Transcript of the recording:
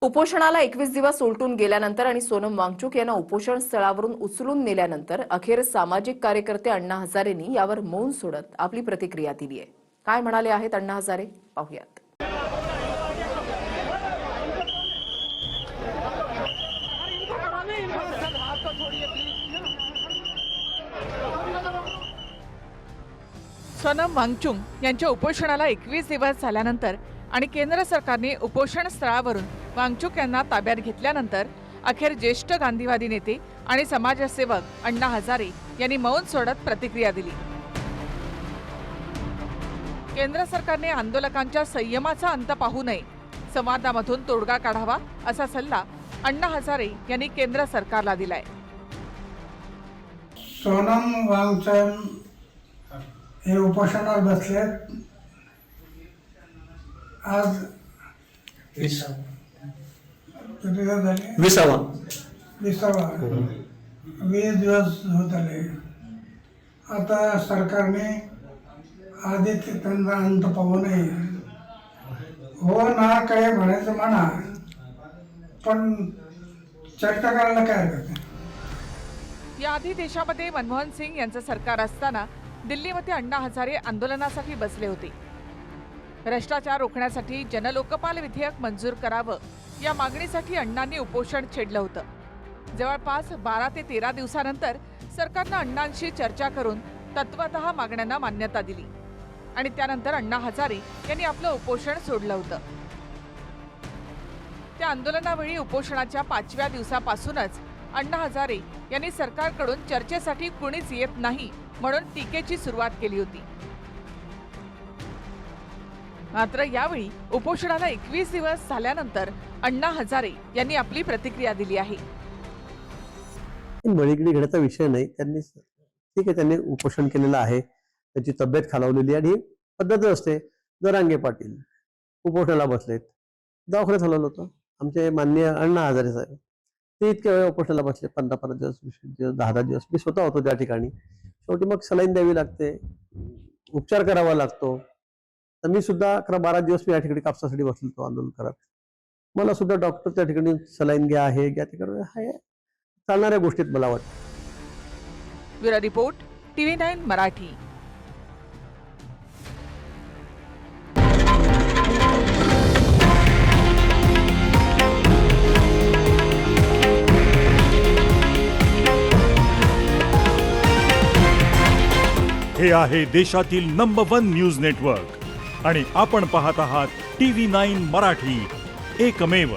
उपोषणाला 21 दिवस उलटून गेल्यानंतर आणि सोनम वांगचुक यांना उपोषण स्थळावरून उचलून नेल्यानंतर अखेर सामाजिक कार्यकर्ते अण्णा हजारेंनी यावर मौन सोडत आपली प्रतिक्रिया दिली आहे। काय म्हणाले आहेत अण्णा हजारे पाहूयात। सोनम वांगचुक यांच्या उपोषणाला 21 दिवस झाल्यानंतर आणि केंद्र सरकारने उपोषण स्थळावरून वांगचुक यांना ताब्यात घेतल्यानंतर अखेर ज्येष्ठ गांधीवादी नेते आणि समाजसेवक अण्णा हजारे यांनी मौन सोडत प्रतिक्रिया दिली। केंद्र सरकारने आंदोलकांच्या संयमाचा अंत पाहू नये, संवादामधून तोडगा काढावा असा सल्ला अण्णा हजारे यांनी केंद्र सरकारला दिलाय। सोनम वांगचुक हे उपोषणावर बसलेत। आज 20 दिवस होत आले। आता सरकारने आधी त्यांचा अंत पाहू नये, हो ना काय म्हणायचं म्हणा, पण चर्चा करायला काय हरकत आहे। याआधी देशामध्ये मनमोहन सिंग यांचं सरकार असताना दिल्लीमध्ये अण्णा हजारे आंदोलनासाठी बसले होते। भ्रष्टाचार रोखण्यासाठी जनलोकपाल विधेयक मंजूर करावं या मागणीसाठी अण्णांनी उपोषण छेडलं होतं। जवळपास 12 ते 13 दिवसानंतर सरकारनं अण्णांशी चर्चा करून तत्वतः मागण्यांना मान्यता दिली आणि त्यानंतर अण्णा हजारे यांनी आपलं उपोषण सोडलं होतं। त्या आंदोलनावेळी उपोषणाच्या 5व्या दिवसापासूनच अण्णा हजारे यांनी सरकारकडून चर्चेसाठी कुणीच येत नाही म्हणून टीकेची सुरुवात केली होती। मात्र यावेळी उपोषणाला 21 दिवस झाल्यानंतर अण्णा हजारे यांनी आपली प्रतिक्रिया दिली आहे। बळीगिरी घेण्याचा विषय नाही, त्यांनी ठीक आहे, त्यांनी उपोषण केलेलं आहे, त्याची तब्येत खालावलेली आणि पद्धत असते। जरांगे पाटील उपोषणाला बसलेत, दवाखान्यात हलवलं होतं आमचे माननीय अण्णा हजारे साहेब, ते इतक्या वेळ उपोषणाला बसले, 15 दिवस 10 दिवस मी स्वतः होतो त्या ठिकाणी। शेवटी मग सलाईन द्यावी लागते, उपचार करावा लागतो। तर मी सुद्धा 11-12 दिवस मी या ठिकाणी कापसासाठी बसलो होतो आंदोलन करत। मला सुद्धा डॉक्टर त्या ठिकाणी सलाईन घ्या, हे घ्या, ते करा, हे चालणाऱ्या गोष्टीत मला वाटतं। Bureau report, TV9 Marathi. हे आहे देशातील नंबर 1 न्यूज नेटवर्क आणि आपण पाहत आहात TV9 मराठी, एकमेव।